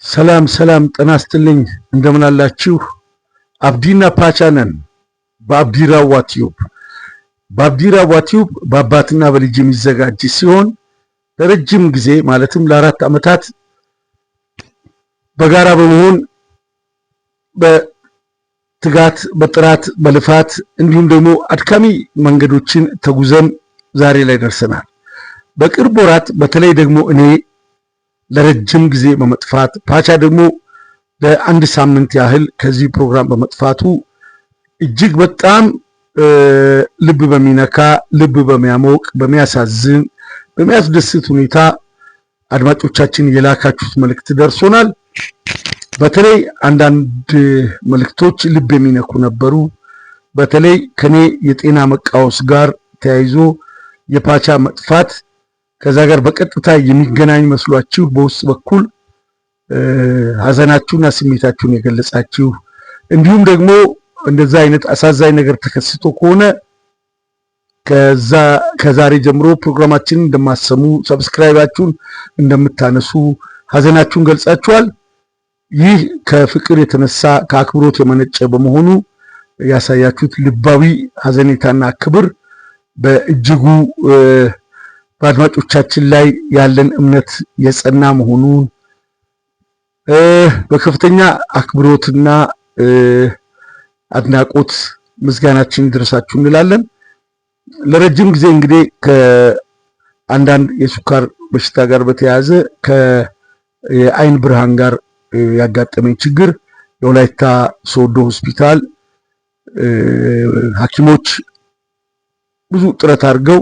ሰላም ጤና ይስጥልኝ እንደምን አላችሁ? አብዲና ፓቻ ነን በአብዲራዋ ቲዩብ። በአብዲራዋ ቲዩብ በአባትና በልጅ የሚዘጋጅ ሲሆን ለረጅም ጊዜ ማለትም ለ4 ዓመታት በጋራ በመሆን በትጋት በጥራት በልፋት እንዲሁም ደግሞ አድካሚ መንገዶችን ተጉዘን ዛሬ ላይ ደርሰናል። በቅርብ ወራት በተለይ ደግሞ እኔ ለረጅም ጊዜ በመጥፋት ፓቻ ደግሞ ለአንድ ሳምንት ያህል ከዚህ ፕሮግራም በመጥፋቱ እጅግ በጣም ልብ በሚነካ ልብ በሚያሞቅ በሚያሳዝን በሚያስደስት ሁኔታ አድማጮቻችን የላካችሁት መልእክት ደርሶናል። በተለይ አንዳንድ መልእክቶች ልብ የሚነኩ ነበሩ። በተለይ ከኔ የጤና መቃወስ ጋር ተያይዞ የፓቻ መጥፋት ከዛ ጋር በቀጥታ የሚገናኝ መስሏችሁ በውስጥ በኩል ሐዘናችሁና ስሜታችሁን የገለጻችሁ እንዲሁም ደግሞ እንደዛ አይነት አሳዛኝ ነገር ተከስቶ ከሆነ ከዛሬ ጀምሮ ፕሮግራማችንን እንደማሰሙ ሰብስክራይባችሁን እንደምታነሱ ሐዘናችሁን ገልጻችኋል። ይህ ከፍቅር የተነሳ ከአክብሮት የመነጨ በመሆኑ ያሳያችሁት ልባዊ ሐዘኔታና ክብር በእጅጉ በአድማጮቻችን ላይ ያለን እምነት የጸና መሆኑን በከፍተኛ አክብሮትና አድናቆት ምስጋናችን ይድረሳችሁ እንላለን። ለረጅም ጊዜ እንግዲህ ከአንዳንድ የሱካር በሽታ ጋር በተያያዘ ከአይን ብርሃን ጋር ያጋጠመኝ ችግር የወላይታ ሶዶ ሆስፒታል ሐኪሞች ብዙ ጥረት አድርገው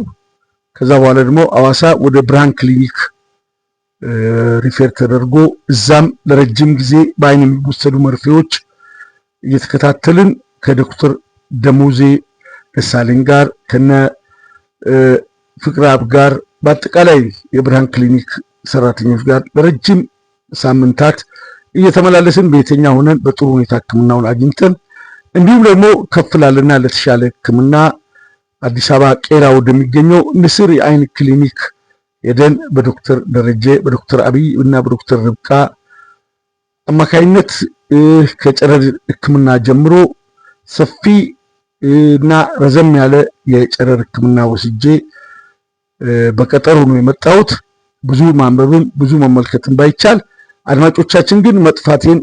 ከዛ በኋላ ደግሞ አዋሳ ወደ ብርሃን ክሊኒክ ሪፌር ተደርጎ እዛም ለረጅም ጊዜ በአይን የሚወሰዱ መርፌዎች እየተከታተልን ከዶክተር ደሞዜ ደሳለኝ ጋር ከነ ፍቅራብ ጋር በአጠቃላይ የብርሃን ክሊኒክ ሰራተኞች ጋር ለረጅም ሳምንታት እየተመላለስን ቤተኛ ሆነን በጥሩ ሁኔታ ሕክምናውን አግኝተን እንዲሁም ደግሞ ከፍ ላለና ለተሻለ ሕክምና አዲስ አበባ ቄራ ወደሚገኘው ንስር የአይን ክሊኒክ ሄደን በዶክተር ደረጀ በዶክተር አብይ እና በዶክተር ርብቃ አማካይነት ከጨረር ሕክምና ጀምሮ ሰፊ እና ረዘም ያለ የጨረር ሕክምና ወስጄ በቀጠሮ ነው የመጣሁት። ብዙ ማንበብም ብዙ መመልከትም ባይቻል አድማጮቻችን ግን መጥፋቴን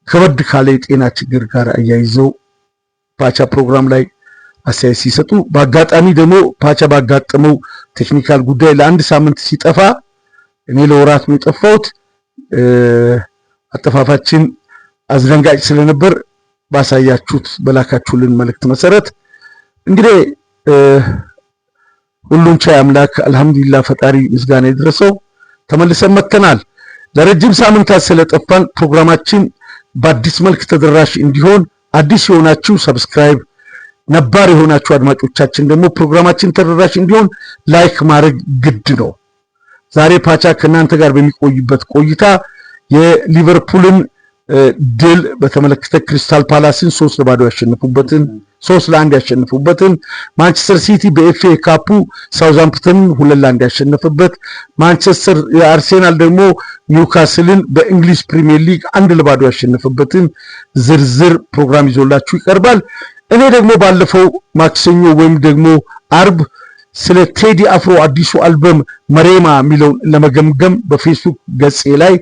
ከበድ ካለ የጤና ችግር ጋር አያይዘው ፓቻ ፕሮግራም ላይ አስተያየት ሲሰጡ በአጋጣሚ ደግሞ ፓቻ ባጋጠመው ቴክኒካል ጉዳይ ለአንድ ሳምንት ሲጠፋ እኔ ለወራት ነው የጠፋሁት። አጠፋፋችን አስደንጋጭ ስለነበር ባሳያችሁት በላካችሁልን መልእክት መሰረት እንግዲህ ሁሉን ቻይ አምላክ አልሐምዱሊላህ ፈጣሪ ምስጋና ይድረሰው ተመልሰን መጥተናል። ለረጅም ሳምንታት ስለጠፋን ፕሮግራማችን በአዲስ መልክ ተደራሽ እንዲሆን አዲስ የሆናችሁ ሰብስክራይብ ነባር የሆናችሁ አድማጮቻችን ደግሞ ፕሮግራማችን ተደራሽ እንዲሆን ላይክ ማድረግ ግድ ነው። ዛሬ ፓቻ ከናንተ ጋር በሚቆይበት ቆይታ የሊቨርፑልን ድል በተመለከተ ክሪስታል ፓላስን 3-0 ያሸነፉበትን 3-1 ያሸነፉበትን ማንቸስተር ሲቲ በኤፍኤ ካፑ ሳውዛምፕተን 2-1 ያሸነፈበት ማንቸስተር አርሴናል ደግሞ ኒውካስልን በእንግሊዝ ፕሪሚየር ሊግ 1-0 ያሸነፈበትን ዝርዝር ፕሮግራም ይዞላችሁ ይቀርባል። እኔ ደግሞ ባለፈው ማክሰኞ ወይም ደግሞ አርብ ስለ ቴዲ አፍሮ አዲሱ አልበም መሬማ የሚለውን ለመገምገም በፌስቡክ ገጼ ላይ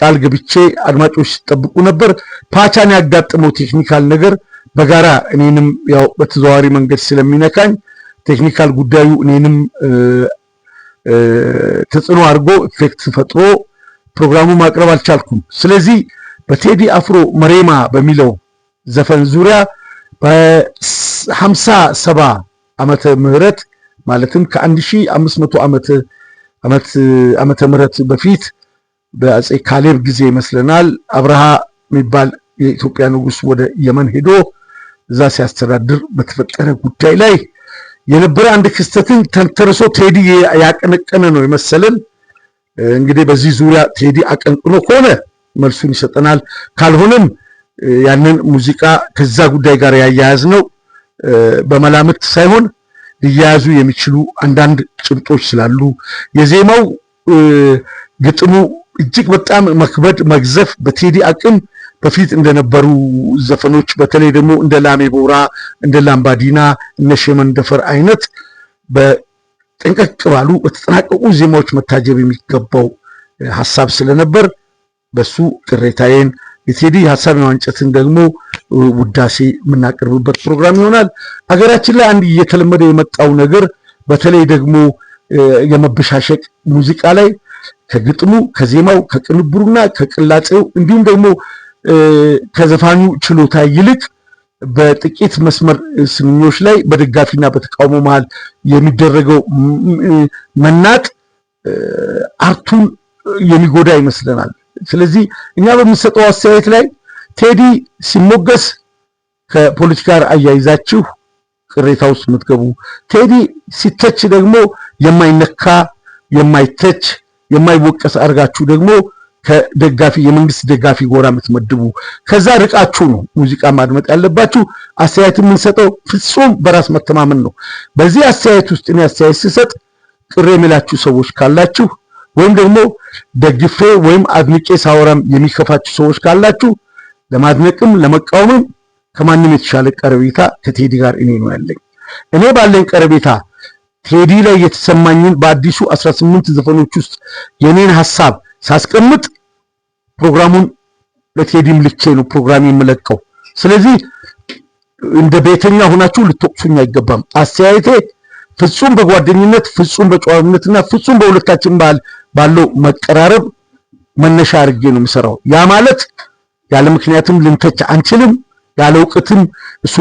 ቃል ገብቼ አድማጮች ሲጠብቁ ነበር። ፓቻን ያጋጠመው ቴክኒካል ነገር በጋራ እኔንም ያው በተዘዋዋሪ መንገድ ስለሚነካኝ ቴክኒካል ጉዳዩ እኔንም ተጽዕኖ አድርጎ ኢፌክት ፈጥሮ ፕሮግራሙ ማቅረብ አልቻልኩም። ስለዚህ በቴዲ አፍሮ መሬማ በሚለው ዘፈን ዙሪያ በ57 ዓመተ ምህረት ማለትም ከ1500 ዓመተ ምህረት በፊት በአፄ ካሌብ ጊዜ ይመስለናል አብርሃ የሚባል የኢትዮጵያ ንጉስ ወደ የመን ሄዶ እዛ ሲያስተዳድር በተፈጠረ ጉዳይ ላይ የነበረ አንድ ክስተትን ተንተርሶ ቴዲ ያቀነቀነ ነው የመሰለን። እንግዲህ በዚህ ዙሪያ ቴዲ አቀንቅኖ ከሆነ መልሱን ይሰጠናል፣ ካልሆነም ያንን ሙዚቃ ከዛ ጉዳይ ጋር ያያያዝ ነው በመላምት ሳይሆን ሊያያዙ የሚችሉ አንዳንድ ጭብጦች ስላሉ የዜማው ግጥሙ እጅግ በጣም መክበድ መግዘፍ በቴዲ አቅም በፊት እንደነበሩ ዘፈኖች በተለይ ደግሞ እንደ ላሜ ቦራ እንደ ላምባዲና እነ ሸመንደፈር አይነት በጥንቅቅ ባሉ በተጠናቀቁ ዜማዎች መታጀብ የሚገባው ሐሳብ ስለነበር በሱ ቅሬታዬን የቴዲ ሐሳብ የማንጨትን ደግሞ ውዳሴ የምናቀርብበት ፕሮግራም ይሆናል። ሀገራችን ላይ አንድ እየተለመደ የመጣው ነገር በተለይ ደግሞ የመበሻሸቅ ሙዚቃ ላይ ከግጥሙ ከዜማው ከቅንብሩና ከቅላጼው እንዲሁም ደግሞ ከዘፋኙ ችሎታ ይልቅ በጥቂት መስመር ስንኞች ላይ በደጋፊና በተቃውሞ መሃል የሚደረገው መናቅ አርቱን የሚጎዳ ይመስለናል። ስለዚህ እኛ በምንሰጠው አስተያየት ላይ ቴዲ ሲሞገስ ከፖለቲካ ጋር አያይዛችሁ ቅሬታ ውስጥ የምትገቡ፣ ቴዲ ሲተች ደግሞ የማይነካ የማይተች የማይወቀስ አድርጋችሁ ደግሞ ከደጋፊ የመንግስት ደጋፊ ጎራ የምትመድቡ ከዛ ርቃችሁ ነው ሙዚቃ ማድመጥ ያለባችሁ። አስተያየት የምንሰጠው ፍጹም በራስ መተማመን ነው። በዚህ አስተያየት ውስጥ እኔ አስተያየት ስሰጥ ቅር የሚላችሁ ሰዎች ካላችሁ ወይም ደግሞ ደግፌ ወይም አድንቄ ሳወራም የሚከፋችሁ ሰዎች ካላችሁ ለማድነቅም ለመቃወምም ከማንም የተሻለ ቀረቤታ ከቴዲ ጋር እኔ ነው ያለኝ። እኔ ባለኝ ቀረቤታ ቴዲ ላይ የተሰማኝን በአዲሱ 18 ዘፈኖች ውስጥ የኔን ሐሳብ ሳስቀምጥ ፕሮግራሙን ለቴዲም ልኬ ነው ፕሮግራም የምለቀው። ስለዚህ እንደ ቤተኛ ሆናችሁ ልትወቅሱኝ አይገባም። አስተያየቴ ፍጹም በጓደኝነት ፍጹም በጨዋነትና ፍጹም በሁለታችን ባለው መቀራረብ መነሻ አድርጌ ነው የምሰራው። ያ ማለት ያለ ምክንያትም ልንተች አንችልም፣ ያለ እውቀትም እሱ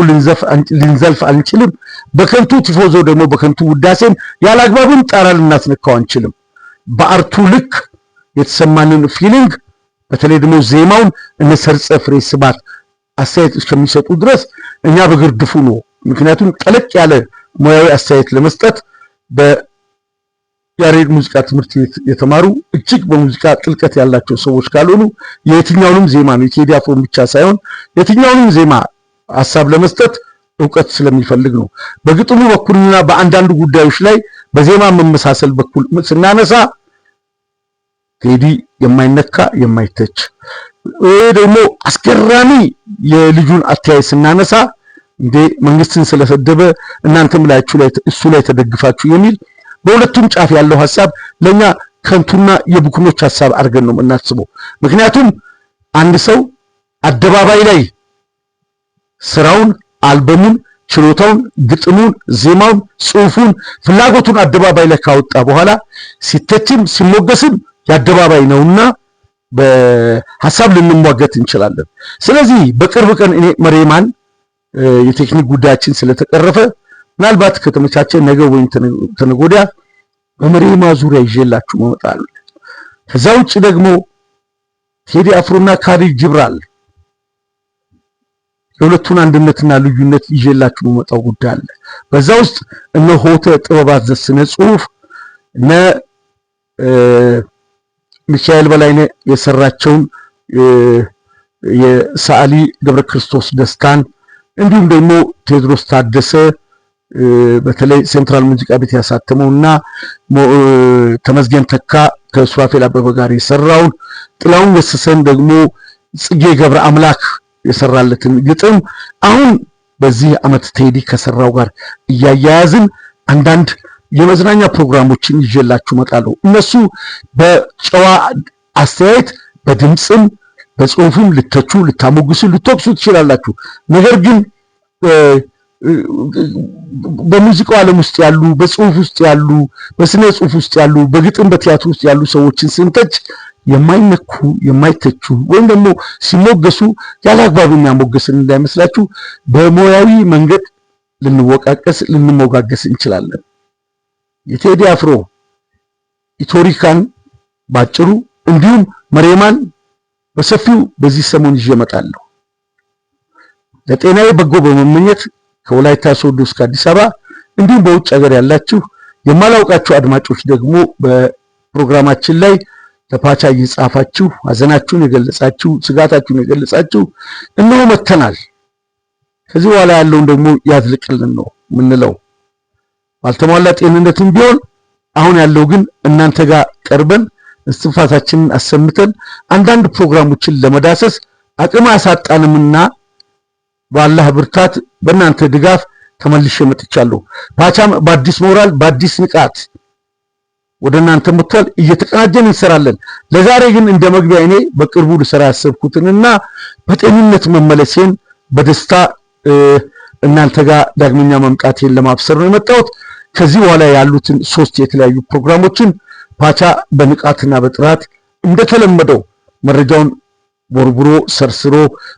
ልንዘልፍ አንችልም። በከንቱ ቲፎዞ ደግሞ በከንቱ ውዳሴን ያለ አግባብም ጣራ ልናስነካው አንችልም። በአርቱ ልክ የተሰማንን ፊሊንግ በተለይ ደግሞ ዜማውን እነ ሰርጸ ፍሬ ስብሐት አስተያየት እስከሚሰጡ ድረስ እኛ በግርድፉ ነው። ምክንያቱም ጠለቅ ያለ ሙያዊ አስተያየት ለመስጠት በያሬድ ሙዚቃ ትምህርት ቤት የተማሩ እጅግ በሙዚቃ ጥልቀት ያላቸው ሰዎች ካልሆኑ የትኛውንም ዜማ ነው የቴዲ አፍሮን ብቻ ሳይሆን የትኛውንም ዜማ ሐሳብ ለመስጠት ዕውቀት ስለሚፈልግ ነው። በግጥሙ በኩልና በአንዳንድ ጉዳዮች ላይ በዜማ መመሳሰል በኩል ስናነሳ ቴዲ የማይነካ የማይተች ደግሞ አስገራሚ የልጁን አተያይ ስናነሳ እንደ መንግስትን ስለሰደበ እናንተም ላያችሁ ላይ እሱ ላይ ተደግፋችሁ የሚል በሁለቱም ጫፍ ያለው ሐሳብ ለኛ ከንቱና የቡክኖች ሐሳብ አድርገን ነው የምናስበው። ምክንያቱም አንድ ሰው አደባባይ ላይ ስራውን አልበሙን ችሎታውን ግጥሙን ዜማውን ጽሑፉን ፍላጎቱን አደባባይ ላይ ካወጣ በኋላ ሲተችም ሲሞገስም የአደባባይ ነውና በሐሳብ ልንሟገት እንችላለን። ስለዚህ በቅርብ ቀን እኔ መሬማን የቴክኒክ ጉዳያችን ስለተቀረፈ ምናልባት ከተመቻቸ ነገ ወይም ተነገ ወዲያ በመሬማ ዙሪያ ይዤላችሁ እመጣለሁ። ከዛ ውጭ ደግሞ ቴዲ አፍሮና ካሊድ ጅብራል የሁለቱን አንድነትና ልዩነት ይዤላችሁ የመጣው ጉዳይ አለ። በዛ ውስጥ እነ ሆተ ጥበባት ዘስነ ጽሑፍ እነ ሚካኤል በላይነህ የሰራቸውን የሰዓሊ ገብረ ክርስቶስ ደስታን እንዲሁም ደግሞ ቴዎድሮስ ታደሰ በተለይ ሴንትራል ሙዚቃ ቤት ያሳተመውና ተመስገን ተካ ከሱራፌል አበበ ጋር የሰራውን ጥላውን ገሰሰን ደግሞ ጽጌ ገብረ አምላክ የሰራለትን ግጥም አሁን በዚህ ዓመት ቴዲ ከሰራው ጋር እያያያዝን አንዳንድ የመዝናኛ ፕሮግራሞችን ይዤላችሁ እመጣለሁ። እነሱ በጨዋ አስተያየት በድምጽም በጽሁፍም ልተቹ ልታሞግሱ ልትወቅሱ ትችላላችሁ። ነገር ግን በሙዚቃው ዓለም ውስጥ ያሉ በጽሁፍ ውስጥ ያሉ በስነ ጽሁፍ ውስጥ ያሉ በግጥም በቲያትር ውስጥ ያሉ ሰዎችን ስንተች የማይነኩ የማይተቹ ወይም ደግሞ ሲሞገሱ ያለ አግባብ የሚያሞገስን እንዳይመስላችሁ በሙያዊ መንገድ ልንወቃቀስ ልንሞጋገስ እንችላለን። የቴዲ አፍሮ ኢቶሪካን ባጭሩ እንዲሁም መሬማን በሰፊው በዚህ ሰሞን ይዤ እመጣለሁ። ለጤናዬ በጎ በመመኘት ከወላይታ ሶዶ እስከ አዲስ አበባ እንዲሁም በውጭ ሀገር ያላችሁ የማላውቃችሁ አድማጮች ደግሞ በፕሮግራማችን ላይ ተፓቻ እየጻፋችሁ ሐዘናችሁን የገለጻችሁ ስጋታችሁን የገለጻችሁ እነሆ መተናል። ከዚህ በኋላ ያለውን ደግሞ ያዝልቅልን ነው ምንለው። ባልተሟላ ጤንነትም ቢሆን አሁን ያለው ግን እናንተ ጋር ቀርበን እስትንፋሳችንን አሰምተን አንዳንድ ፕሮግራሞችን ለመዳሰስ አቅም አሳጣንምና በአላህ ብርታት በእናንተ ድጋፍ ተመልሼ መጥቻለሁ። ፓቻም በአዲስ ሞራል በአዲስ ንቃት ወደ እናንተ መጥቷል። እየተቀናጀን እንሰራለን። ለዛሬ ግን እንደ መግቢያ እኔ በቅርቡ ልሰራ ያሰብኩትንና በጤንነት መመለሴን በደስታ እናንተ ጋር ዳግመኛ መምጣቴን ለማብሰር ነው የመጣሁት። ከዚህ በኋላ ያሉትን 3 የተለያዩ ፕሮግራሞችን ፓቻ በንቃትና በጥራት እንደተለመደው መረጃውን ቦርቡሮ ሰርስሮ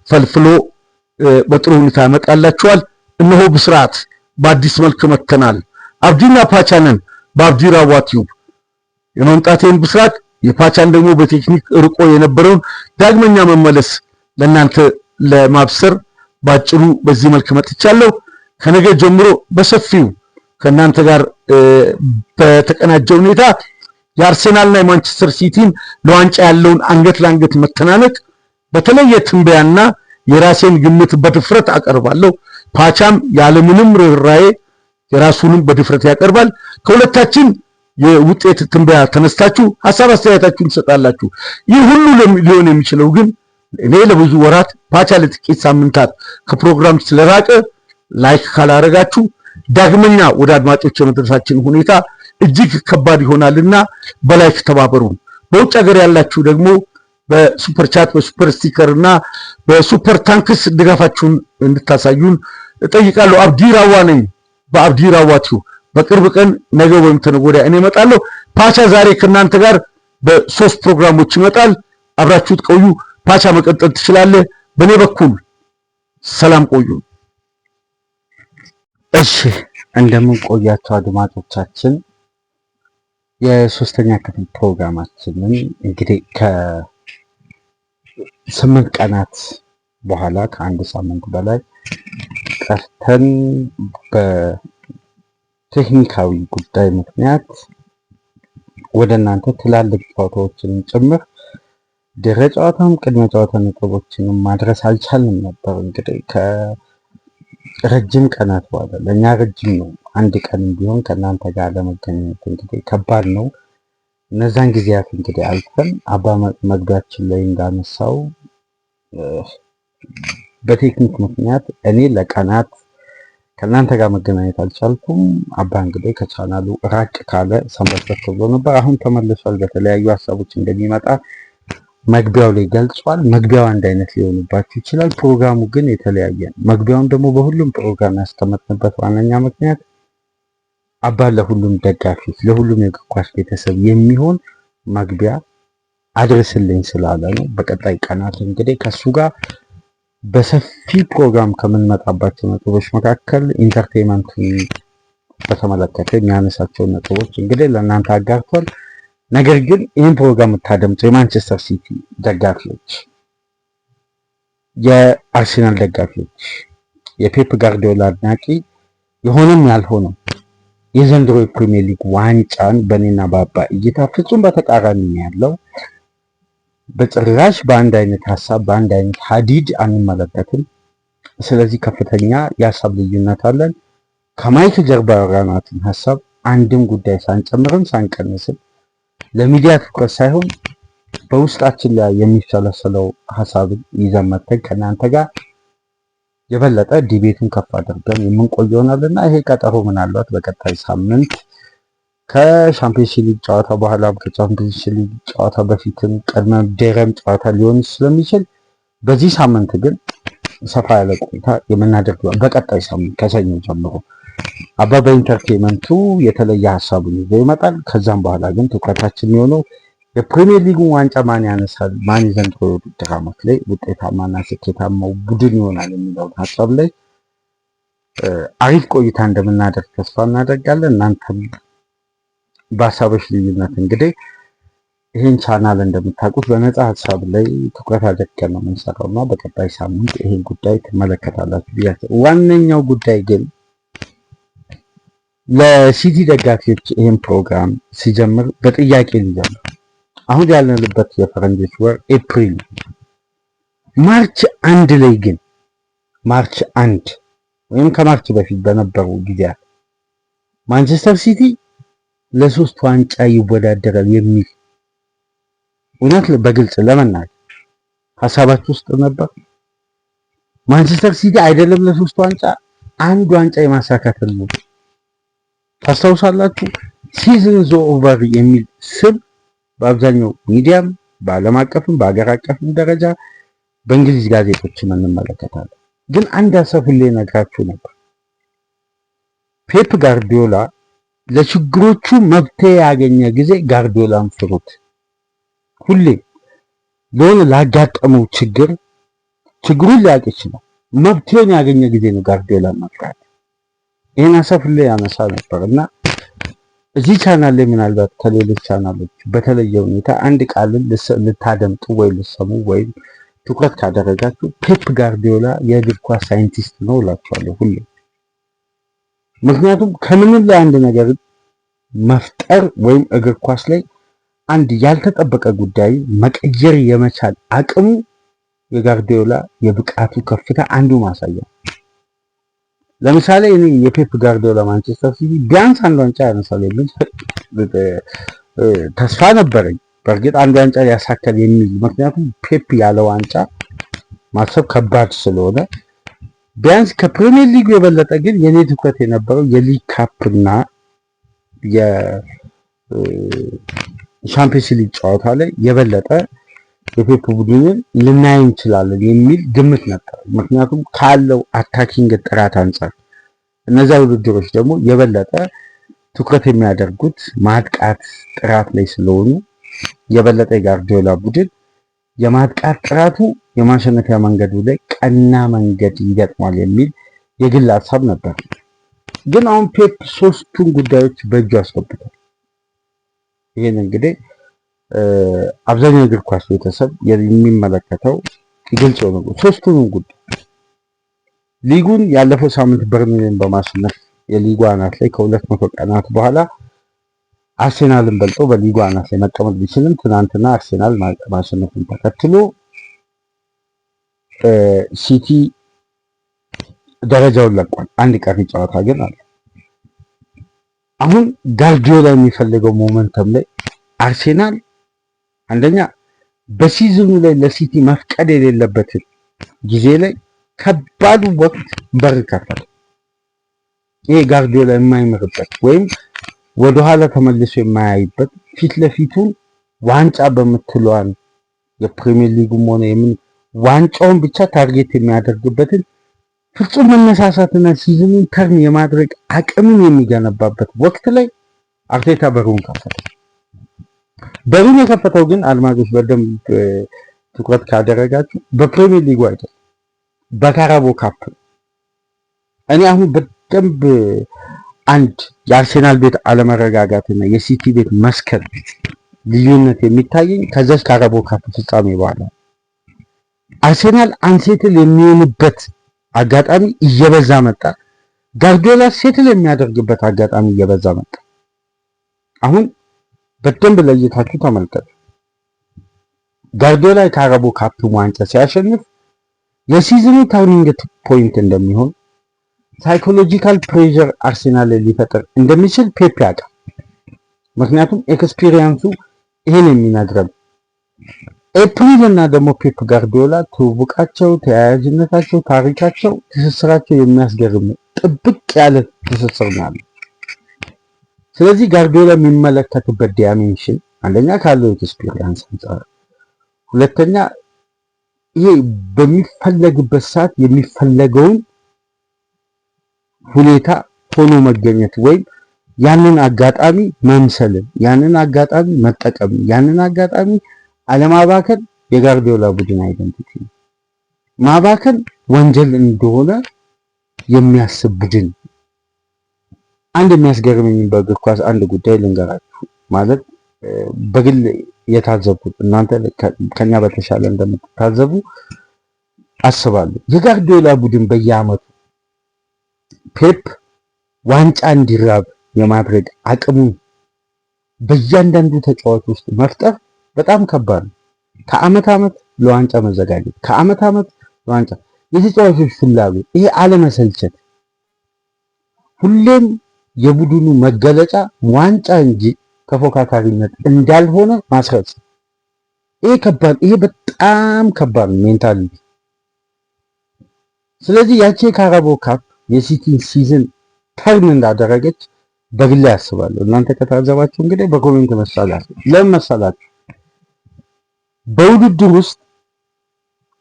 ፈልፍሎ በጥሩ ሁኔታ ያመጣላችኋል። እነሆ ብስራት በአዲስ መልክ መጥተናል። አብዲና ፓቻ ነን በአብዲ ራዋ ቲዩብ። የመምጣቴን ብስራት የፓቻን ደግሞ በቴክኒክ ርቆ የነበረውን ዳግመኛ መመለስ ለእናንተ ለማብሰር ባጭሩ በዚህ መልክ መጥቻለሁ። ከነገ ጀምሮ በሰፊው ከእናንተ ጋር በተቀናጀ ሁኔታ የአርሰናልና የማንቸስተር ሲቲን ለዋንጫ ያለውን አንገት ለአንገት መተናነቅ በተለየ ትንበያና የራሴን ግምት በድፍረት አቀርባለሁ። ፓቻም ያለምንም ርህራሄ የራሱንም በድፍረት ያቀርባል። ከሁለታችን የውጤት ትንበያ ተነስታችሁ ሐሳብ አስተያየታችሁን ትሰጣላችሁ። ይህ ሁሉ ሊሆን የሚችለው ግን እኔ ለብዙ ወራት ፓቻ ለጥቂት ሳምንታት ከፕሮግራም ስለራቀ ላይክ ካላረጋችሁ ዳግመኛ ወደ አድማጮች የመድረሳችን ሁኔታ እጅግ ከባድ ይሆናልና በላይክ ተባበሩን። በውጭ ሀገር ያላችሁ ደግሞ በሱፐር ቻት በሱፐር ስቲከር እና በሱፐር ታንክስ ድጋፋችሁን እንድታሳዩን እጠይቃለሁ። አብዲ ራዋ ነኝ በአብዲ ራዋ ቲዩብ። በቅርብ ቀን ነገ ወይም ተነገ ወዲያ እኔ እመጣለሁ። ፓቻ ዛሬ ከእናንተ ጋር በ3 ፕሮግራሞች ይመጣል። አብራችሁት ቆዩ። ፓቻ መቀጠል ትችላለህ። በእኔ በኩል ሰላም ቆዩ። እሺ እንደምን ቆያችሁ አድማጮቻችን። የሶስተኛ ክፍል ፕሮግራማችንን እንግዲህ ከ8 ቀናት በኋላ ከአንድ ሳምንት በላይ ቀርተን በቴክኒካዊ ጉዳይ ምክንያት ወደ እናንተ ትላልቅ ጨዋታዎችን ጭምር ድረ ጨዋታም ቅድመ ጨዋታ ነጥቦችንም ማድረስ አልቻልንም ነበር። እንግዲህ ከረጅም ቀናት በኋላ ለእኛ ረጅም ነው። አንድ ቀን ቢሆን ከእናንተ ጋር ለመገናኘት እንግዲህ ከባድ ነው። እነዛን ጊዜያት እንግዲህ አልፈን አባ መግቢያችን ላይ እንዳነሳው በቴክኒክ ምክንያት እኔ ለቀናት ከእናንተ ጋር መገናኘት አልቻልኩም። አባ እንግዲህ ከቻናሉ ራቅ ካለ ሰንበትበት ብሎ ነበር። አሁን ተመልሷል። በተለያዩ ሀሳቦች እንደሚመጣ መግቢያው ላይ ገልጿል። መግቢያው አንድ አይነት ሊሆንባችሁ ይችላል፣ ፕሮግራሙ ግን የተለያየ ነው። መግቢያውን ደግሞ በሁሉም ፕሮግራም ያስቀመጥንበት ዋነኛ ምክንያት አባ ለሁሉም ደጋፊዎች ለሁሉም የእግር ኳስ ቤተሰብ የሚሆን መግቢያ አድርስልኝ ስላለ ነው። በቀጣይ ቀናት እንግዲህ ከሱ ጋር በሰፊ ፕሮግራም ከምንመጣባቸው ነጥቦች መካከል ኢንተርቴይንመንቱን በተመለከተ የሚያነሳቸውን ነጥቦች እንግዲህ ለእናንተ አጋርቷል። ነገር ግን ይህን ፕሮግራም የምታደምጡ የማንቸስተር ሲቲ ደጋፊዎች፣ የአርሰናል ደጋፊዎች፣ የፔፕ ጋርዲዮላ አድናቂ የሆነም ያልሆነም የዘንድሮ የፕሪሚየር ሊግ ዋንጫን በእኔና በአባ እይታ ፍጹም በተቃራኒ ነው ያለው። በጭራሽ በአንድ አይነት ሀሳብ በአንድ አይነት ሀዲድ አንመለከትም። ስለዚህ ከፍተኛ የሀሳብ ልዩነት አለን። ከማይክ ጀርባ ያወራናትን ሀሳብ አንድም ጉዳይ ሳንጨምርም ሳንቀንስም ለሚዲያ ትኩረት ሳይሆን በውስጣችን ላይ የሚሰለሰለው ሀሳብን ይዘን መተን ከእናንተ ጋር የበለጠ ዲቤቱን ከፍ አድርገን የምንቆይ ይሆናልና ይሄ ቀጠሮ ምናልባት በቀጣይ ሳምንት ከሻምፒዮንስ ሊግ ጨዋታ በኋላም ከቻምፒዮንስ ሊግ ጨዋታ በፊትም ቅድመ ድህረም ጨዋታ ሊሆን ስለሚችል በዚህ ሳምንት ግን ሰፋ ያለ ቆይታ የምናደርግ በቀጣይ ሳምንት ከሰኞ ጀምሮ አባ በኢንተርቴይንመንቱ የተለየ ሀሳቡን ይዞ ይመጣል። ከዛም በኋላ ግን ትኩረታችን የሚሆነው የፕሪሚየር ሊጉን ዋንጫ ማን ያነሳል፣ ማን ዘንድሮ የውድድር ዓመት ላይ ውጤታማና ስኬታማው ቡድን ይሆናል የሚለውን ሀሳብ ላይ አሪፍ ቆይታ እንደምናደርግ ተስፋ እናደርጋለን። እናንተም በሀሳቦች ልዩነት እንግዲህ ይህን ቻናል እንደምታውቁት በነፃ ሀሳብ ላይ ትኩረት አድርገን ነው የምንሰራው እና በቀጣይ ሳምንት ይህን ጉዳይ ትመለከታላችሁ ብያቸው። ዋነኛው ጉዳይ ግን ለሲቲ ደጋፊዎች ይህን ፕሮግራም ሲጀምር በጥያቄ ሊጀምር አሁን ያለንበት የፈረንጆች ወር ኤፕሪል ማርች 1 ላይ ግን ማርች 1 ወይም ከማርች በፊት በነበሩ ጊዜያት ማንቸስተር ሲቲ ለ3 ዋንጫ ይወዳደራል የሚል እውነት በግልጽ ለመናገር ሀሳባችሁ ውስጥ ነበር። ማንቸስተር ሲቲ አይደለም ለሶስት ዋንጫ አንድ ዋንጫ የማሳካት ነው። ታስታውሳላችሁ? ሲዝን ዞ ኦቨር የሚል ስም በአብዛኛው ሚዲያም በዓለም አቀፍም በአገር አቀፍም ደረጃ በእንግሊዝ ጋዜጦችም እንመለከታለን። ግን አንድ ሀሳብ ሁሌ ነግራችሁ ነበር። ፔፕ ጋርዲዮላ ለችግሮቹ መፍትሄ ያገኘ ጊዜ ጋርዲዮላን ፍሩት። ሁሌ ለሆነ ላጋጠመው ችግሩን ሊያውቅ ይችላል። መፍትሄውን ያገኘ ጊዜ ነው ጋርዲዮላን መፍራት። ይህን ሀሳብ ሁሌ ያነሳ ነበር እና እዚህ ቻናል ላይ ምናልባት ከሌሎች ቻናሎች በተለየ ሁኔታ አንድ ቃልን ልታደምጡ ወይ ልሰሙ ወይም ትኩረት ካደረጋችሁ ፔፕ ጋርዲዮላ የእግር ኳስ ሳይንቲስት ነው እላችኋለሁ ሁሌ። ምክንያቱም ከምንም ላይ አንድ ነገር መፍጠር ወይም እግር ኳስ ላይ አንድ ያልተጠበቀ ጉዳይ መቀየር የመቻል አቅሙ የጋርዲዮላ የብቃቱ ከፍታ አንዱ ማሳያ። ለምሳሌ እኔ የፔፕ ጋርዲዮላ ማንቸስተር ሲቲ ቢያንስ አንድ ዋንጫ ያነሳል የሚል ተስፋ ነበረኝ። በእርግጥ አንድ ዋንጫ ያሳካል የሚል ምክንያቱም ፔፕ ያለ ዋንጫ ማሰብ ከባድ ስለሆነ ቢያንስ ከፕሪሚየር ሊጉ የበለጠ ግን የኔ ትኩረት የነበረው የሊግ ካፕ እና የሻምፒየንስ ሊግ ጨዋታ ላይ የበለጠ የፔፕ ቡድንን ልናይ እንችላለን የሚል ግምት ነበር። ምክንያቱም ካለው አታኪንግ ጥራት አንጻር እነዚያ ውድድሮች ደግሞ የበለጠ ትኩረት የሚያደርጉት ማጥቃት ጥራት ላይ ስለሆኑ የበለጠ የጋርዲዮላ ቡድን የማጥቃት ጥራቱ የማሸነፊያ መንገዱ ላይ ቀና መንገድ ይገጥማል የሚል የግል ሀሳብ ነበር። ግን አሁን ፔፕ ሶስቱን ጉዳዮች በእጁ አስገብቷል። ይህን እንግዲህ አብዛኛው እግር ኳስ ቤተሰብ የሚመለከተው ግልጽ ነው። ሶስቱንም ጉዳይ ሊጉን ያለፈው ሳምንት በርንሌን በማሸነፍ የሊጉ አናት ላይ ከ200 ቀናት በኋላ አርሴናልን በልጦ በሊጉ አናት ላይ መቀመጥ ቢችልም ትናንትና አርሴናል ማሸነፍን ተከትሎ ሲቲ ደረጃውን ለቋል። አንድ ቀሪ ጨዋታ ግን አለ። አሁን ጋርዲዮላ የሚፈልገው ሞመንተም ላይ አርሴናል አንደኛ በሲዝኑ ላይ ለሲቲ መፍቀድ የሌለበትን ጊዜ ላይ ከባዱ ወቅት በር ከፈተ። ይሄ ጋርዲዮላ የማይምርበት ወይም ወደኋላ ተመልሶ የማያይበት ፊት ለፊቱን ዋንጫ በምትለዋን የፕሪሚየር ሊጉም ሆነ የምን ዋንጫውን ብቻ ታርጌት የሚያደርግበትን ፍጹም መነሳሳትና ሲዝኑን ተርን የማድረግ አቅምን የሚገነባበት ወቅት ላይ አርቴታ በሩን ከፈተ። በሩን የከፈተው ግን አድማጮች በደንብ ትኩረት ካደረጋችሁ በፕሪሚየር ሊጉ አይደለም፣ በካራቦ ካፕ። እኔ አሁን በደንብ አንድ የአርሴናል ቤት አለመረጋጋትና የሲቲ ቤት መስከር ልዩነት የሚታየኝ ከዛች ካራቦ ካፕ ፍጻሜ በኋላ አርሴናል አንሴትል የሚሆንበት አጋጣሚ እየበዛ መጣ። ጋርዲዮላ ሴትል የሚያደርግበት አጋጣሚ እየበዛ መጣ። አሁን በደንብ ለይታችሁ ተመልከቱ። ጋርዲዮላ የካራቦ ካፕ ዋንጫ ሲያሸንፍ የሲዝኑ ተርኒንግ ፖይንት እንደሚሆን ሳይኮሎጂካል ፕሬዠር አርሴናል ላይ ሊፈጠር እንደሚችል ፔፕ ያውቃል። ምክንያቱም ኤክስፒሪየንሱ ይሄን የሚነግረን። ኤፕሪል እና ደግሞ ፔፕ ጋርዲዮላ ትውውቃቸው፣ ተያያዥነታቸው፣ ታሪካቸው፣ ትስስራቸው የሚያስገርም ጥብቅ ያለ ትስስር ነው። ስለዚህ ጋርዲዮላ የሚመለከትበት ዳይሜንሽን አንደኛ ካለው ኤክስፒሪየንስ አንጻር፣ ሁለተኛ ይሄ በሚፈለግበት ሰዓት የሚፈለገውን ሁኔታ ሆኖ መገኘት ወይም ያንን አጋጣሚ መምሰልን፣ ያንን አጋጣሚ መጠቀም፣ ያንን አጋጣሚ አለማባከን የጋርዲዮላ ቡድን አይደንቲቲ ነው። ማባከን ወንጀል እንደሆነ የሚያስብ ቡድን። አንድ የሚያስገርመኝ በእግር ኳስ አንድ ጉዳይ ልንገራችሁ። ማለት በግል የታዘብኩት እናንተ ከኛ በተሻለ እንደምትታዘቡ አስባለሁ። የጋርዲዮላ ቡድን በየዓመቱ ፔፕ ዋንጫ እንዲራብ የማድረግ አቅሙን በእያንዳንዱ ተጫዋች ውስጥ መፍጠር በጣም ከባድ ነው። ከዓመት ዓመት ለዋንጫ መዘጋጀት፣ ከዓመት ዓመት ለዋንጫ የተጫዋቾች ፍላጎት፣ ይሄ አለመሰልቸት፣ ሁሌም የቡድኑ መገለጫ ዋንጫ እንጂ ተፎካካሪነት እንዳልሆነ ማስረጽ። ይሄ በጣም ከባድ ሜንታሊቲ። ስለዚህ ያቺ የካራቦ ካፕ የሲቲን ሲዝን ተርን እንዳደረገች በግሌ ያስባለሁ። እናንተ ከታዘባችሁ እንግዲህ በኮሜንት መሳላችሁ። ለምን መሳላችሁ? በውድድር ውስጥ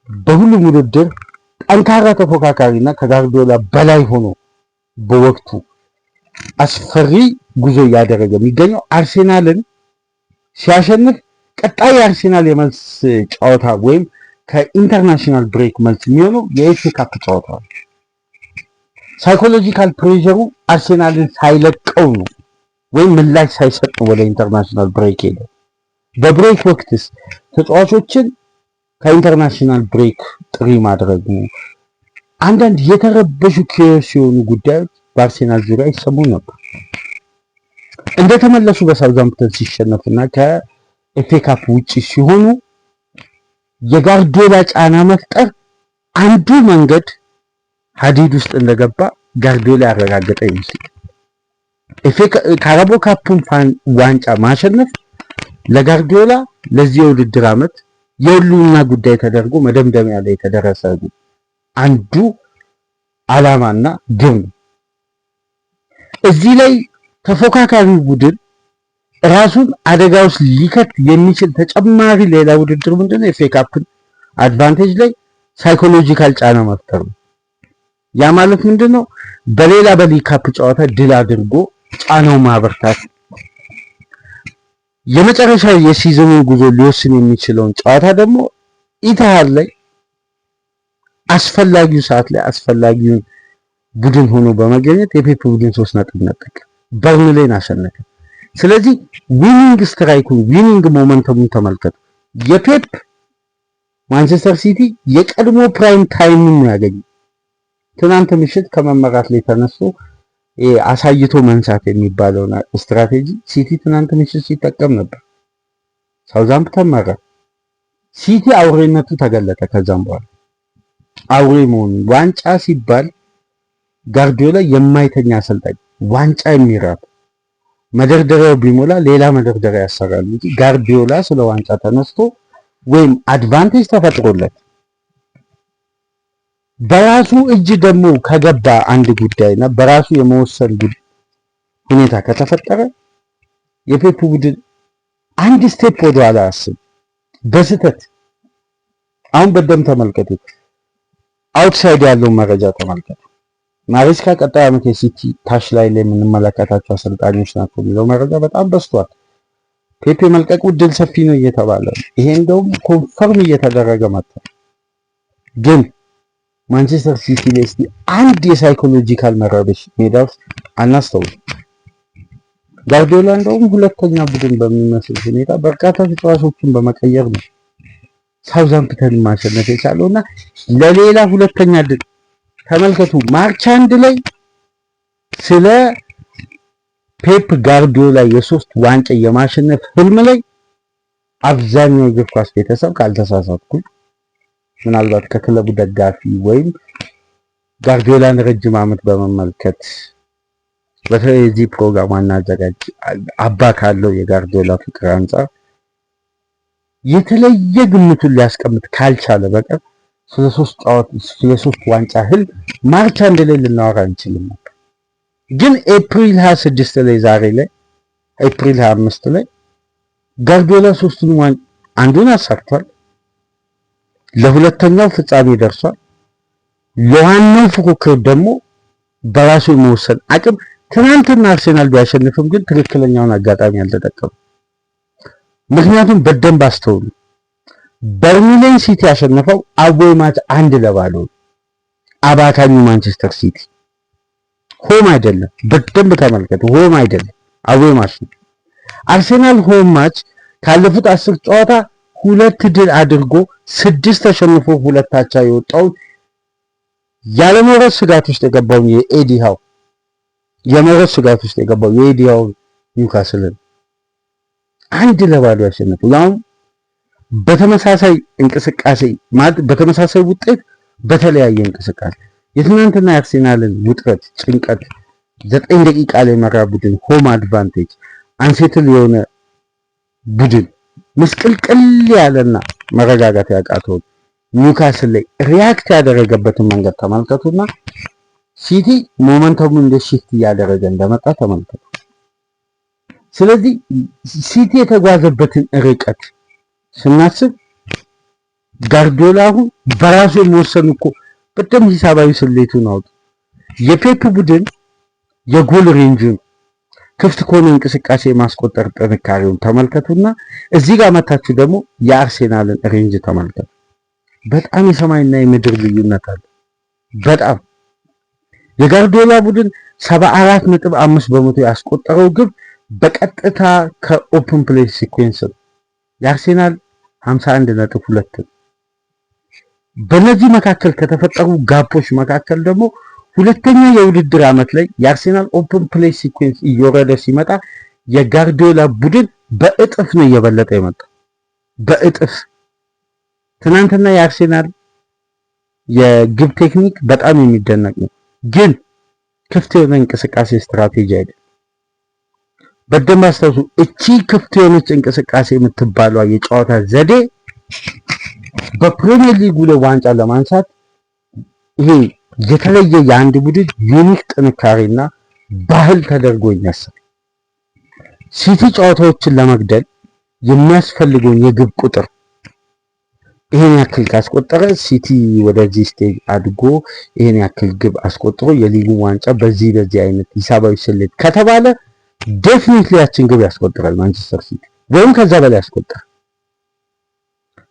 በሁሉም ውድድር ጠንካራ ተፎካካሪና ከጋርዲዮላ በላይ ሆኖ በወቅቱ አስፈሪ ጉዞ እያደረገ የሚገኘው አርሴናልን ሲያሸንፍ ቀጣይ የአርሴናል የመልስ ጨዋታ ወይም ከኢንተርናሽናል ብሬክ መልስ የሚሆነው የኤፍኤ ካፕ ጨዋታ ነው። ሳይኮሎጂካል ፕሬሸሩ አርሴናልን ሳይለቀው ነው ወይም ምላሽ ሳይሰጥ ወደ ኢንተርናሽናል ብሬክ ሄደ። በብሬክ ወቅትስ ተጫዋቾችን ከኢንተርናሽናል ብሬክ ጥሪ ማድረጉ፣ አንዳንድ የተረበሹ ኪዮስ የሆኑ ጉዳዮች በአርሴናል ዙሪያ ይሰሙ ነበር። እንደተመለሱ በሳውዛምፕተን ሲሸነፉና ከኤፍኤ ካፕ ውጪ ሲሆኑ የጋርዲዮላ ጫና መፍጠር አንዱ መንገድ ሀዲድ ውስጥ እንደገባ ጋርዲዮላ ያረጋገጠ ይመስላል። ካራቦ ካፕን ዋንጫ ማሸነፍ ለጋርዲዮላ ለዚህ የውድድር ዓመት የሁሉና ጉዳይ ተደርጎ መደምደሚያ ላይ የተደረሰ አንዱ ዓላማና ግብ ነው። እዚህ ላይ ተፎካካሪ ቡድን ራሱን አደጋ ውስጥ ሊከት የሚችል ተጨማሪ ሌላ ውድድር ምንድነው? ኤፍኤ ካፕን አድቫንቴጅ ላይ ሳይኮሎጂካል ጫና መፍጠር ነው። ያ ማለት ምንድነው? በሌላ በሊግ ካፕ ጨዋታ ድል አድርጎ ጫናው ማበርታት፣ የመጨረሻ የሲዝኑን ጉዞ ሊወስን የሚችለውን ጨዋታ ደግሞ ኢትሃድ ላይ አስፈላጊው ሰዓት ላይ አስፈላጊውን ቡድን ሆኖ በመገኘት የፔፕ ቡድን 3 ነጥብ ነጠቀ፣ በርንሌን አሸነፈ። ስለዚህ ዊኒንግ ስትራይኩን ዊኒንግ ሞመንተሙን ተመልከቱ። የፔፕ ማንቸስተር ሲቲ የቀድሞ ፕራይም ታይምን ነው ያገኘው። ትናንት ምሽት ከመመራት ላይ ተነስቶ አሳይቶ መንሳት የሚባለውን ስትራቴጂ ሲቲ ትናንት ምሽት ሲጠቀም ነበር። ሳውዛምፕተን መራ። ሲቲ አውሬነቱ ተገለጠ። ከዛም በኋላ አውሬ መሆኑ ዋንጫ ሲባል ጋርዲዮላ የማይተኛ አሰልጣኝ፣ ዋንጫ የሚራብ መደርደሪያው ቢሞላ ሌላ መደርደሪያ ያሰራል እንጂ ጋርዲዮላ ስለ ዋንጫ ተነስቶ ወይም አድቫንቴጅ ተፈጥሮለት በራሱ እጅ ደግሞ ከገባ አንድ ጉዳይና በራሱ የመወሰን ሁኔታ ከተፈጠረ የፔፕ ቡድን አንድ ስቴፕ ወደ ኋላ አስብ በስተት። አሁን በደም ተመልከቱ፣ አውትሳይድ ያለው መረጃ ተመልከቱ። ማሬስካ ቀጣይ ዓመት የሲቲ ታች ላይ የምንመለከታቸው አሰልጣኞች ናቸው የሚለው መረጃ በጣም በዝቷል። ፔፕ መልቀቁ ድል ሰፊ ነው እየተባለ ይሄ እንደውም ኮንፈርም እየተደረገ መጥቷል። ግን ማንቸስተር ሲቲ ላይ እስቲ አንድ የሳይኮሎጂካል መረበሽ ሜዳ ውስጥ አናስተውል። ጋርዲዮላ እንደውም ሁለተኛ ቡድን በሚመስል ሁኔታ በርካታ ተጫዋቾችን በመቀየር ነው ሳውዛምፕተን ማሸነፍ የቻለውና ለሌላ ሁለተኛ ድል ተመልከቱ። ማርች 1 ላይ ስለ ፔፕ ጋርዲዮላ የሶስት ዋንጫ የማሸነፍ ህልም ላይ አብዛኛው እግር ኳስ ቤተሰብ ካልተሳሳትኩ ምናልባት ከክለቡ ደጋፊ ወይም ጋርዲዮላን ረጅም ዓመት በመመልከት በተለይ እዚህ ፕሮግራም አዘጋጅ አባ ካለው የጋርዲዮላ ፍቅር አንፃር የተለየ ግምቱን ሊያስቀምጥ ካልቻለ በቀር ስለ ሶስት ዋንጫ ህልም ማርች 1 ላይ ልናወራ እንችልም ነበር። ግን ኤፕሪል 26 ላይ ዛሬ ላይ ኤፕሪል 25 ላይ ጋርዲዮላ ሶስቱን ዋንጫ አንዱን አሳክቷል። ለሁለተኛው ፍጻሜ ደርሷል። ለዋናው ፉክክር ደግሞ በራሱ የመወሰን አቅም ትናንትና አርሴናል ቢያሸንፍም ግን ትክክለኛውን አጋጣሚ አልተጠቀመም። ምክንያቱም በደንብ አስተውሉ። በርንሌን ሲቲ ያሸነፈው አዌይ ማች 1-0 አባካኙ ማንቸስተር ሲቲ ሆም አይደለም። በደንብ ተመልከቱ። ሆም አይደለም፣ አዌይ ማች ነው። አርሴናል ሆም ማች ካለፉት 10 ጨዋታ 2 ድል አድርጎ 6 ተሸንፎ 2 አቻ የወጣው ያለመውረድ ስጋት ውስጥ የገባው የኤዲሃው የመውረድ ስጋት ውስጥ የገባው የኤዲሃው ኒውካስልን 1-0 ያሸነፈው ያው በተመሳሳይ እንቅስቃሴ ማለት በተመሳሳይ ውጤት በተለያየ እንቅስቃሴ የትናንትና የአርሴናልን ውጥረት፣ ጭንቀት 9 ደቂቃ ላይ መራ ቡድን ሆም አድቫንቴጅ አንሴትል የሆነ ቡድን ምስቅልቅል ያለና መረጋጋት ያቃተው ኒውካስል ላይ ሪያክት ያደረገበትን መንገድ ተመልከቱና ሲቲ ሞመንተሙ እንደ ሽፍት እያደረገ እንደመጣ ተመልከቱ። ስለዚህ ሲቲ የተጓዘበትን ርቀት ስናስብ ጋርዲዮላ አሁን በራሱ የሚወሰን እኮ በደም ሂሳባዊ ስሌቱን አውጡ። የፔፕ ቡድን የጎል ሬንጅን ክፍት ከሆነ እንቅስቃሴ ማስቆጠር ጥንካሬውን ተመልከቱና እዚህ ጋር መታችሁ ደግሞ የአርሴናልን ሬንጅ ተመልከቱ። በጣም የሰማይና የምድር ልዩነት አለ። በጣም የጋርዲዮላ ቡድን 74.5 በመቶ ያስቆጠረው ግብ በቀጥታ ከኦፕን ፕሌይ ሲኩዌንስ ነው። የአርሴናል 51.2 ነው። በነዚህ መካከል ከተፈጠሩ ጋፖች መካከል ደግሞ ሁለተኛ የውድድር ዓመት ላይ የአርሴናል ኦፕን ፕሌይ ሲኩዌንስ እየወረደ ሲመጣ የጋርዲዮላ ቡድን በእጥፍ ነው እየበለጠ የመጣው። በእጥፍ ትናንትና የአርሴናል የግብ ቴክኒክ በጣም የሚደነቅ ነው፣ ግን ክፍት የሆነ እንቅስቃሴ ስትራቴጂ አይደለም። በደንብ አስታውሱ። እቺ ክፍት የሆነች እንቅስቃሴ የምትባለው የጨዋታ ዘዴ በፕሪሚየር ሊጉ ላይ ዋንጫ ለማንሳት ይሄ የተለየ የአንድ ቡድን ዩኒክ ጥንካሬና ባህል ተደርጎ ይነሳል። ሲቲ ጨዋታዎችን ለመግደል የሚያስፈልገውን የግብ ቁጥር ይሄን ያክል ካስቆጠረ ሲቲ ወደዚህ ስቴጅ አድጎ ይሄን ያክል ግብ አስቆጥሮ የሊጉ ዋንጫ በዚህ አይነት ሂሳባዊ ስሌት ከተባለ ዴፊኒትሊ ያችን ግብ ያስቆጥራል ማንቸስተር ሲቲ ወይም ከዛ በላይ ያስቆጥራል።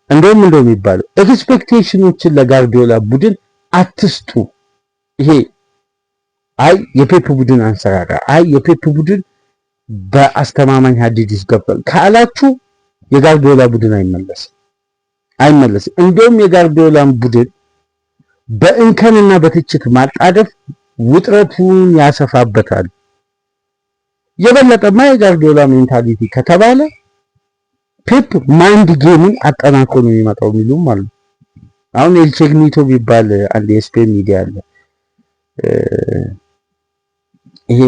እንደውም የሚባለው ኤክስፔክቴሽኖችን ለጋርዲዮላ ቡድን አትስጡ። ይሄ አይ የፔፕ ቡድን አንሰራራ፣ አይ የፔፕ ቡድን በአስተማማኝ ሀዲድ ይስገባል ካላችሁ የጋርዲዮላ ቡድን አይመለስም። እንደውም የጋርዲዮላን ቡድን በእንከንና በትችት ማጣደፍ ውጥረቱን ያሰፋበታል። የበለጠማ የጋርዲዮላ ሜንታሊቲ ከተባለ ፔፕ ማይንድ ጌምን አጠናክሮ ነው የሚመጣው የሚሉም አሉ። አሁን ኤልቼግኒቶ ቢባል አንድ የስፔን ሚዲያ አለ። ይሄ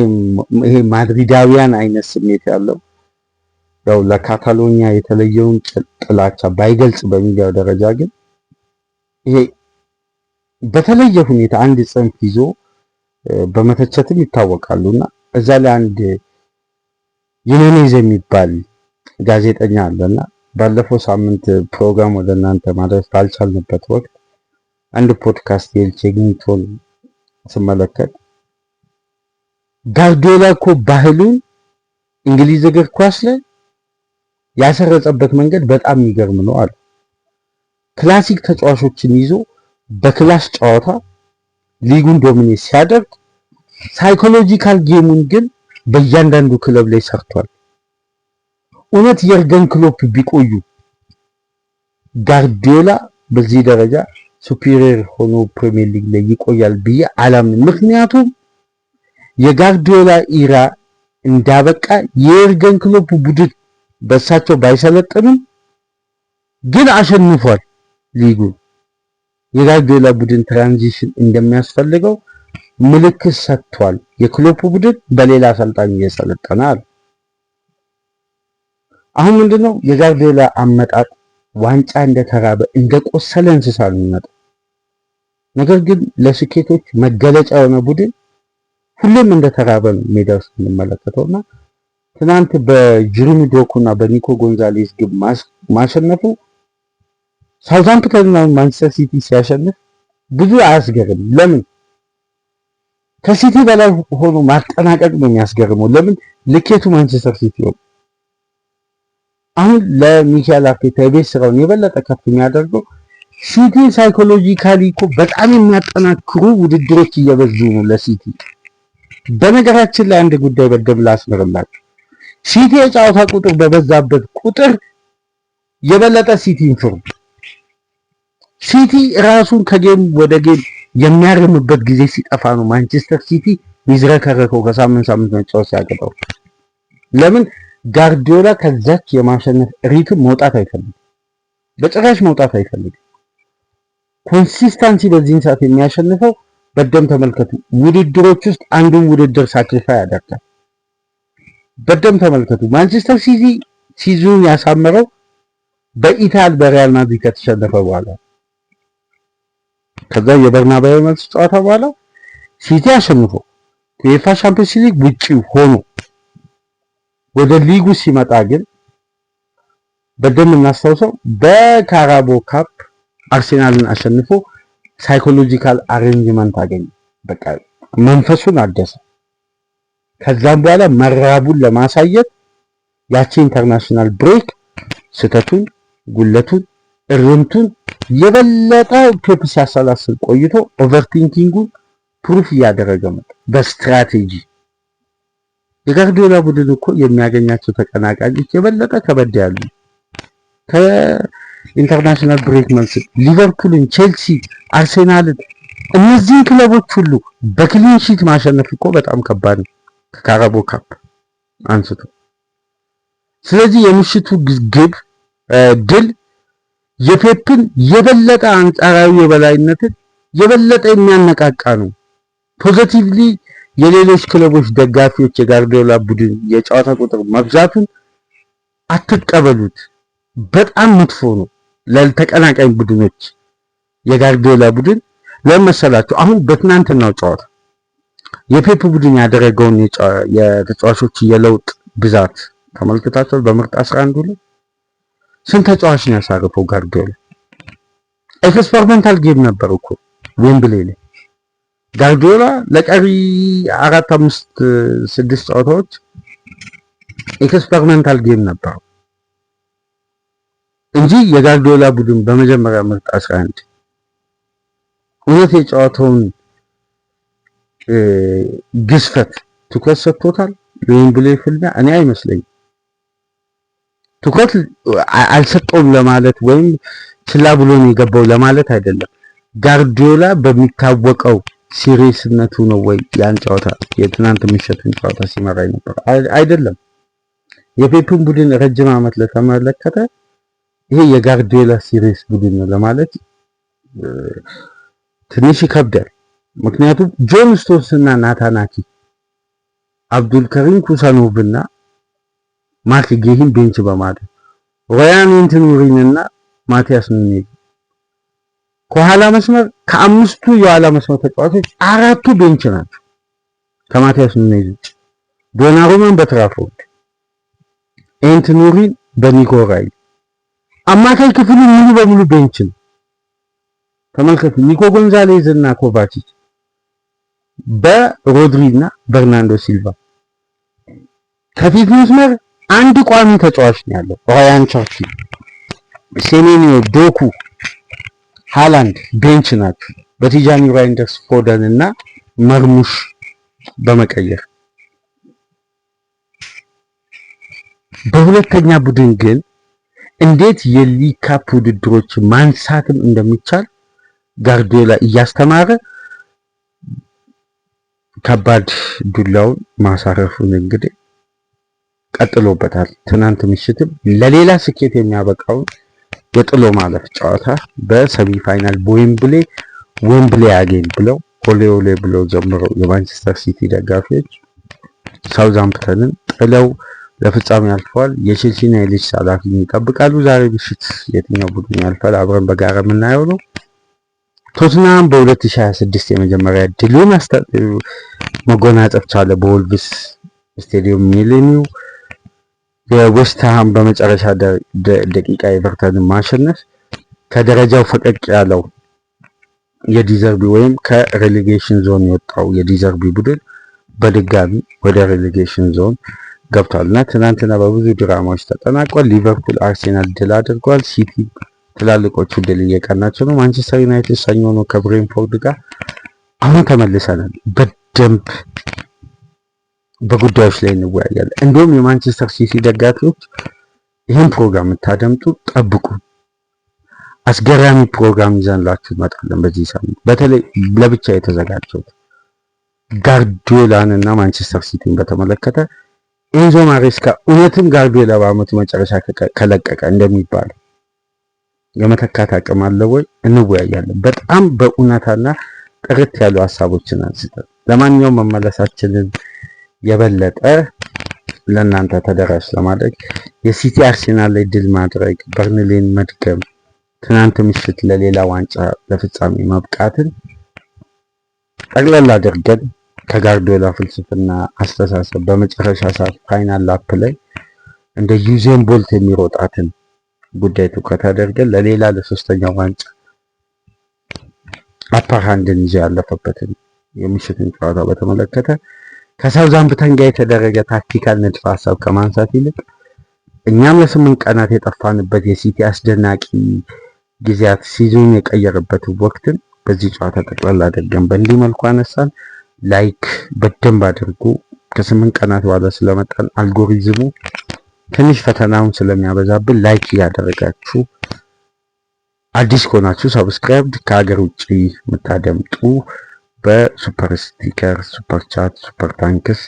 ማድሪዳዊያን አይነት ስሜት ያለው ያው ለካታሎኒያ የተለየውን ጥላቻ ባይገልጽ በሚዲያው ደረጃ ግን ይሄ በተለየ ሁኔታ አንድ ጽንፍ ይዞ በመተቸትም ይታወቃሉና እዛ ላይ አንድ ዩኔኔዝ የሚባል ጋዜጠኛ አለና ባለፈው ሳምንት ፕሮግራም ወደ እናንተ ማድረስ ባልቻልንበት ወቅት አንድ ፖድካስት የኤልቼግኒቶን ስመለከት ጋርዲዮላ እኮ ባህሉን እንግሊዝ እግር ኳስ ላይ ያሰረጸበት መንገድ በጣም የሚገርም ነው አለ። ክላሲክ ተጫዋቾችን ይዞ በክላስ ጨዋታ ሊጉን ዶሚኔት ሲያደርግ ሳይኮሎጂካል ጌሙን ግን በእያንዳንዱ ክለብ ላይ ሰርቷል። እውነት የርገን ክሎፕ ቢቆዩ ጋርዲዮላ በዚህ ደረጃ ሱፒሪየር ሆኖ ፕሪሚየር ሊግ ላይ ይቆያል ብዬ አላምንም። ምክንያቱም የጋርዲዮላ ኢራ እንዳበቃ የርገን ክሎፕ ቡድን በሳቸው ባይሰለጥንም ግን አሸንፏል ሊጉን። የጋርዲዮላ ቡድን ትራንዚሽን እንደሚያስፈልገው ምልክት ሰጥቷል። የክሎፕ ቡድን በሌላ አሰልጣኝ እየሰለጠነ አለ። አሁን ምንድነው የጋርዲዮላ አመጣጥ ዋንጫ እንደተራበ እንደቆሰለ እንስሳ ነው የሚመጣው። ነገር ግን ለስኬቶች መገለጫ የሆነ ቡድን ሁሌም እንደተራበ ነው ሜዳ ውስጥ እንመለከተውና ትናንት በጀረሚ ዶኩና በኒኮ ጎንዛሌስ ግብ ማሸነፉ ሳውዛምፕተንና ማንቸስተር ሲቲ ሲያሸንፍ ብዙ አያስገርም። ለምን ከሲቲ በላይ ሆኖ ማጠናቀቅ ነው የሚያስገርመው። ለምን ልኬቱ ማንቸስተር ሲቲ ነው። አሁን ለሚካኤል አርቴታ የቤት ስራውን የበለጠ ከፍ የሚያደርገው ሲቲ ሳይኮሎጂካሊ እኮ በጣም የሚያጠናክሩ ውድድሮች እየበዙ ነው ለሲቲ። በነገራችን ላይ አንድ ጉዳይ በደም ላስመርላችሁ። ሲቲ የጨዋታ ቁጥር በበዛበት ቁጥር የበለጠ ሲቲን ፍሩ። ሲቲ ራሱን ከጌም ወደ ጌም የሚያርምበት ጊዜ ሲጠፋ ነው ማንቸስተር ሲቲ ሚዝረከረከው ከሳምንት መጫወት ሲያገባው። ለምን ጋርዲዮላ ከዛች የማሸነፍ ሪትም መውጣት አይፈልግም፣ በጭራሽ መውጣት አይፈልግም። ኮንሲስታንሲ በዚህን ሰዓት የሚያሸንፈው በደም ተመልከቱ። ውድድሮች ውስጥ አንዱን ውድድር ሳክሪፋይ ያደርጋል። በደም ተመልከቱ። ማንቸስተር ሲቲ ሲዝኑን ያሳመረው በኢታል በሪያል ማድሪድ ከተሸነፈ በኋላ ከዛ የበርናባዮ መልስ ጨዋታ በኋላ ሲቲ አሸንፎ የዩኤፋ ቻምፒየንስ ሊግ ውጪ ሆኖ ወደ ሊጉ ሲመጣ ግን በደንብ እናስታውሰው በካራቦ ካፕ አርሴናልን አሸንፎ ሳይኮሎጂካል አሬንጅመንት አገኘ። በቃ መንፈሱን አደሰ። ከዛም በኋላ መራቡን ለማሳየት ያቺ ኢንተርናሽናል ብሬክ ስተቱን፣ ጉለቱን፣ እርምቱን የበለጠ ፔፕ ሲያሰላስል ቆይቶ ኦቨርቲንኪንጉን ፕሩፍ እያደረገ መጣ በስትራቴጂ። የጋርዲዮላ ቡድን እኮ የሚያገኛቸው ተቀናቃኞች የበለጠ ከበድ ያሉ ከኢንተርናሽናል ብሬክ መልስ ሊቨርፑልን፣ ቼልሲ፣ አርሴናልን እነዚህን ክለቦች ሁሉ በክሊን ሺት ማሸነፍ እኮ በጣም ከባድ ነው ከካራቦ ካፕ አንስቶ። ስለዚህ የምሽቱ ግብ ድል የፔፕን የበለጠ አንጻራዊ የበላይነትን የበለጠ የሚያነቃቃ ነው። ፖዚቲቭሊ የሌሎች ክለቦች ደጋፊዎች የጋርዲዮላ ቡድን የጨዋታ ቁጥር መብዛቱን አትቀበሉት። በጣም መጥፎ ነው ለተቀናቃኝ ቡድኖች። የጋርዲዮላ ቡድን ለመሰላችሁ አሁን በትናንትናው ጨዋታ የፔፕ ቡድን ያደረገውን የተጫዋቾች የለውጥ ብዛት ተመልክታችኋል። በምርጥ 11 ላይ ስንት ተጫዋች ነው ያሳረፈው ጋርዲዮላ? ኤክስፐሪመንታል ጌም ነበር እኮ ዌምብሌ ላይ። ጋርዲዮላ ለቀሪ 4 5 6 ጨዋታዎች ኤክስፐሪመንታል ጌም ነበር እንጂ የጋርዲዮላ ቡድን በመጀመሪያ ምርጥ 11 እውነት የጨዋታውን ግዝፈት ትኩረት ሰጥቶታል። ዌምብሌ ፍልሚያ እኔ አይመስለኝም። ትኩረት አልሰጠውም ለማለት ወይም ችላ ብሎ ነው የገባው ለማለት አይደለም። ጋርዲዮላ በሚታወቀው ሲሪየስነቱ ነው ወይ ያን ጨዋታ የትናንት ምሽቱን ጨዋታ ሲመራ ነበር አይደለም። የፔፕን ቡድን ረጅም ዓመት ለተመለከተ ይሄ የጋርዲዮላ ሲሪየስ ቡድን ነው ለማለት ትንሽ ይከብዳል። ምክንያቱም ጆን ስቶንስ እና ናታናኪ፣ አብዱል ከሪም ኩሳኖቭ እና ማርክ ጌሂን ቤንች በማድረግ ሮያን ኢንትኑሪን እና ማቲያስ ኑኔዝ ከኋላ መስመር ከአምስቱ የኋላ መስመር ተጫዋቾች 4ቱ ቤንች ናቸው ከማቲያስ ኑኔዝ ውጭ። ዶናሩማን በትራፎርድ፣ ኢንትኑሪን በኒኮ ራይሊ። አማካይ ክፍሉ ሙሉ በሙሉ ቤንች ነው። ተመልከቱ። ኒኮ ጎንዛሌዝ እና ኮቫቺች በሮድሪ እና በርናንዶ ሲልቫ። ከፊት መስመር አንድ ቋሚ ተጫዋች ነው ያለው ራያን ቸርኪ፣ ሴሜኒዮ፣ ዶኩ፣ ሃላንድ ቤንች ናቸው በቲጃኒ ራይንደርስ፣ ፎደን እና መርሙሽ በመቀየር። በሁለተኛ ቡድን ግን እንዴት የሊግ ካፕ ውድድሮች ማንሳትም እንደሚቻል ጋርዲዮላ እያስተማረ ከባድ ዱላውን ማሳረፉን እንግዲህ ቀጥሎበታል። ትናንት ምሽትም ለሌላ ስኬት የሚያበቃውን የጥሎ ማለፍ ጨዋታ በሰሚ ፋይናል ዌምብሌ አጌን ብለው ኦሌ ኦሌ ብለው ጀምረው የማንቸስተር ሲቲ ደጋፊዎች ሳውዛምፕተንን ጥለው ለፍጻሜ ያልፈዋል። የቼልሲና የሊድስ ኃላፊን ይጠብቃሉ። ዛሬ ምሽት የትኛው ቡድን ያልፋል አብረን በጋራ የምናየው ነው። ቶትናም በ2026 የመጀመሪያ ድሉን መጎናጸፍ ቻለ በወልቭስ ስቴዲየም ሚሊኒው። የዌስትሃም በመጨረሻ ደቂቃ ኤቨርተንን ማሸነፍ ከደረጃው ፈቀቅ ያለው የዲዘርቢ ወይም ከሬሌጌሽን ዞን የወጣው የዲዘርቢ ቡድን በድጋሚ ወደ ሬሌጌሽን ዞን ገብቷልና ትናንትና በብዙ ድራማዎች ተጠናቋል። ሊቨርፑል አርሴናል ድል አድርጓል። ሲቲ ትላልቆቹ ድል እየቀናቸው ነው። ማንቸስተር ዩናይትድ ሰኞ ነው ከብሬንፎርድ ጋር። አሁን ተመልሰናል። በደንብ በጉዳዮች ላይ እንወያያለን። እንዲሁም የማንቸስተር ሲቲ ደጋፊዎች ይህን ፕሮግራም የምታደምጡ ጠብቁ። አስገራሚ ፕሮግራም ይዘንላችሁ እንመጣለን በዚህ ሳምንት። በተለይ ለብቻ የተዘጋጀው ጋርዲዮላን እና ማንቸስተር ሲቲን በተመለከተ ኤንዞ ማሬስካ እውነትም ጋርዲዮላ በዓመቱ መጨረሻ ከለቀቀ እንደሚባል የመተካት አቅም አለው ወይ? እንወያያለን። በጣም በእውነታና ጥርት ያሉ ሀሳቦችን አንስተን ለማንኛውም መመለሳችንን የበለጠ ለእናንተ ተደራሽ ለማድረግ የሲቲ አርሴናል ላይ ድል ማድረግ፣ በርንሌን መድገም፣ ትናንት ምሽት ለሌላ ዋንጫ ለፍጻሜ መብቃትን ጠቅለል አድርገን ከጋርዲዮላ ፍልስፍና አስተሳሰብ በመጨረሻ ሰዓት ፋይናል ላፕ ላይ እንደ ዩዜን ቦልት የሚሮጣትን ጉዳይ ትኩረት አድርገን ለሌላ ለሶስተኛው ዋንጫ አፐር ሃንድን ይዞ ያለፈበትን የምሽትን ጨዋታ በተመለከተ ከሳውዛምፕተን ጋር የተደረገ ታክቲካል ንድፈ ሀሳብ ከማንሳት ይልቅ እኛም ለ8 ቀናት የጠፋንበት የሲቲ አስደናቂ ጊዜያት ሲዝኑን የቀየረበት ወቅትን በዚህ ጨዋታ ጠቅላላ አድርገን በእንዲህ መልኩ አነሳን። ላይክ በደንብ አድርጉ። ከ8 ቀናት በኋላ ስለመጣን አልጎሪዝሙ ትንሽ ፈተናውን ስለሚያበዛብን ላይክ እያደረጋችሁ አዲስ ከሆናችሁ ሰብስክራይብ፣ ከሀገር ውጭ የምታደምጡ በሱፐር ስቲከር፣ ሱፐር ቻት፣ ሱፐር ታንክስ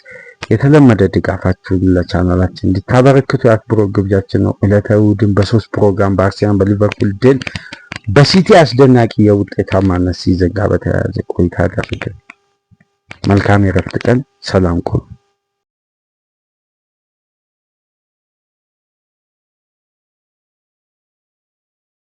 የተለመደ ድጋፋችሁን ለቻናላችን እንድታበረክቱ የአክብሮት ግብዣችን ነው። ዕለተ እሑድን በ3 ፕሮግራም በአርሰናል በሊቨርፑል ድል በሲቲ አስደናቂ የውጤታማነት ሲዘን ጋር በተያያዘ ቆይታ አደረግን። መልካም የረፍት ቀን። ሰላም ቆዩ።